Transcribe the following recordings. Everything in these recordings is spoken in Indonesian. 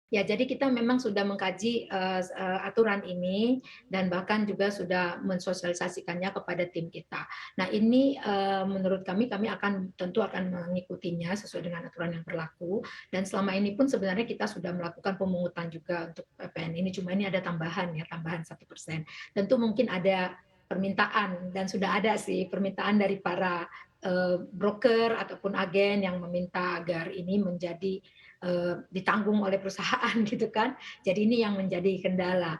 Ya, jadi kita memang sudah mengkaji, aturan ini dan bahkan juga sudah mensosialisasikannya kepada tim kita. Nah ini, menurut kami akan tentu akan mengikutinya sesuai dengan aturan yang berlaku dan selama ini pun sebenarnya kita sudah melakukan pemungutan juga untuk PPN ini, cuma ini ada tambahan ya, tambahan 1%. Tentu mungkin ada permintaan dan sudah ada sih permintaan dari para, broker ataupun agen yang meminta agar ini menjadi ditanggung oleh perusahaan gitu kan. Jadi ini yang menjadi kendala.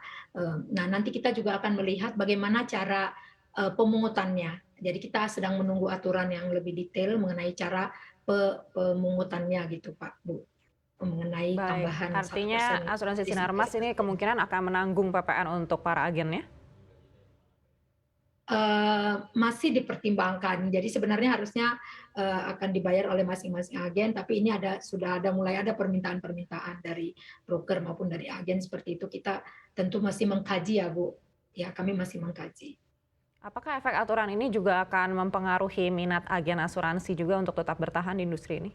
Nah nanti kita juga akan melihat bagaimana cara pemungutannya. Jadi kita sedang menunggu aturan yang lebih detail mengenai cara pemungutannya gitu Pak, Bu. Mengenai Baik, tambahan satu artinya persen untuk asuransi Sinarmas partisipasi ini ini. kemungkinan akan menanggung PPN untuk para agennya? Masih dipertimbangkan. Jadi sebenarnya harusnya, akan dibayar oleh masing-masing agen, tapi ini sudah mulai ada permintaan-permintaan dari broker maupun dari agen seperti itu. Kita tentu masih mengkaji ya, Bu. Ya, kami masih mengkaji. Apakah efek aturan ini juga akan mempengaruhi minat agen asuransi juga untuk tetap bertahan di industri ini?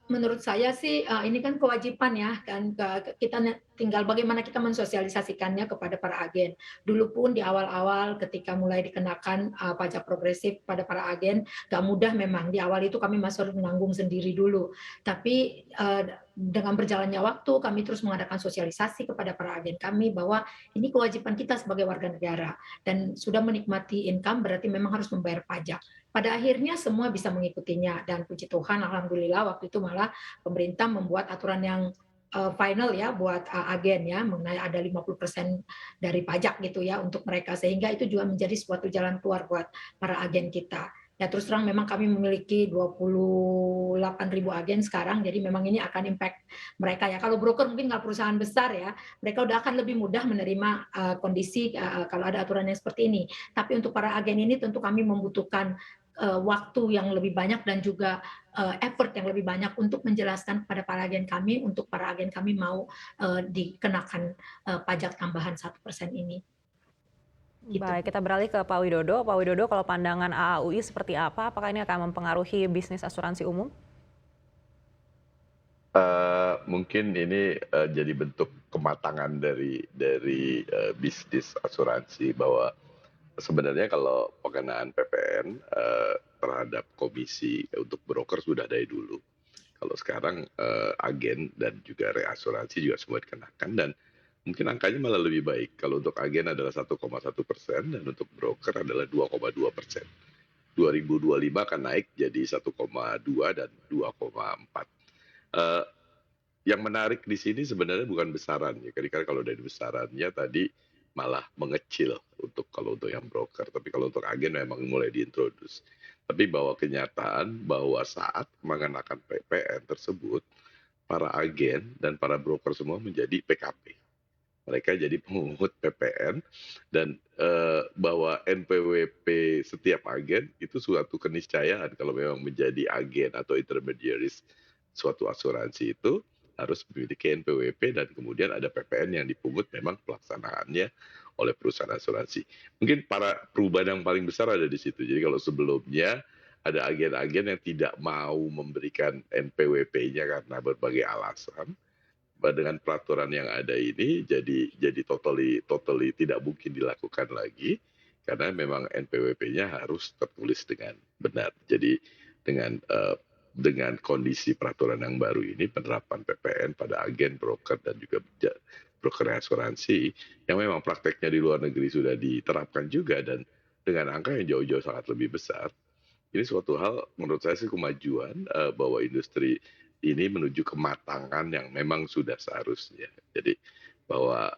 Menurut saya sih, ini kan kewajiban ya kan, kita tinggal bagaimana kita mensosialisasikannya kepada para agen. Dulu pun di awal-awal ketika mulai dikenakan, pajak progresif pada para agen, nggak mudah memang, di awal itu kami masih harus menanggung sendiri dulu. Tapi, dengan berjalannya waktu, kami terus mengadakan sosialisasi kepada para agen kami bahwa ini kewajiban kita sebagai warga negara dan sudah menikmati income berarti memang harus membayar pajak. Pada akhirnya semua bisa mengikutinya dan puji Tuhan alhamdulillah waktu itu malah pemerintah membuat aturan yang, final ya buat, agen ya mengenai ada 50% dari pajak gitu ya untuk mereka, sehingga itu juga menjadi suatu jalan keluar buat para agen kita. Ya terus terang memang kami memiliki 28.000 agen sekarang, jadi memang ini akan impact mereka ya. Kalau broker mungkin nggak perusahaan besar ya, mereka udah akan lebih mudah menerima, kondisi, kalau ada aturan yang seperti ini. Tapi untuk para agen ini tentu kami membutuhkan waktu yang lebih banyak dan juga effort yang lebih banyak untuk menjelaskan kepada para agen kami, untuk para agen kami mau dikenakan pajak tambahan 1% ini. Gitu, Baik, Bu. kita beralih ke Pak Widodo. Pak Widodo, kalau pandangan AAUI seperti apa? Apakah ini akan mempengaruhi bisnis asuransi umum? Mungkin ini, jadi bentuk kematangan dari bisnis asuransi bahwa sebenarnya kalau pengenaan PPN, terhadap komisi untuk broker sudah dari dulu. Kalau sekarang, agen dan juga reasuransi juga semua dikenakan dan mungkin angkanya malah lebih baik. Kalau untuk agen adalah 1,1% dan untuk broker adalah 2,2%. 2025 akan naik jadi 1,2 dan 2,4. Eee yang menarik di sini sebenarnya bukan besarannya, kan kalau dari besarannya tadi malah mengecil kalau untuk yang broker, tapi kalau untuk agen memang mulai diintroduce. Tapi bahwa kenyataan bahwa saat mengenakan PPN tersebut, para agen dan para broker semua menjadi PKP. Mereka jadi pemungut PPN dan, bahwa NPWP setiap agen itu suatu keniscayaan kalau memang menjadi agen atau intermediaries suatu asuransi itu harus memiliki NPWP dan kemudian ada PPN yang dipungut memang pelaksanaannya oleh perusahaan asuransi. Mungkin perubahan yang paling besar ada di situ. Jadi kalau sebelumnya ada agen-agen yang tidak mau memberikan NPWP-nya karena berbagai alasan, dengan peraturan yang ada ini jadi totally totally tidak mungkin dilakukan lagi karena memang NPWP-nya harus tertulis dengan benar. Jadi dengan kondisi peraturan yang baru ini penerapan PPN pada agen, broker dan juga broker asuransi yang memang prakteknya di luar negeri sudah diterapkan juga dan dengan angka yang jauh-jauh sangat lebih besar. Ini suatu hal menurut saya sih kemajuan, bahwa industri ini menuju kematangan yang memang sudah seharusnya. Jadi bahwa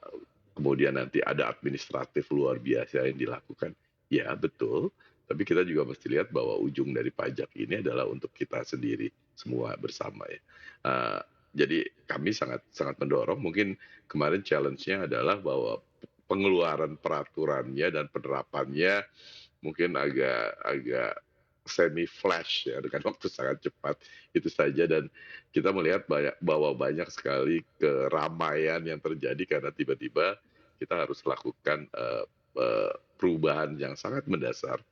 kemudian nanti ada administratif luar biasa yang dilakukan, ya betul, tapi kita juga mesti lihat bahwa ujung dari pajak ini adalah untuk kita sendiri semua bersama ya. Eee, jadi kami sangat sangat mendorong mungkin kemarin challenge-nya adalah bahwa pengeluaran peraturannya dan penerapannya mungkin agak agak semi flash ya dengan waktu sangat cepat itu saja dan kita melihat bahwa banyak sekali keramaian yang terjadi karena tiba-tiba kita harus lakukan, perubahan yang sangat mendasar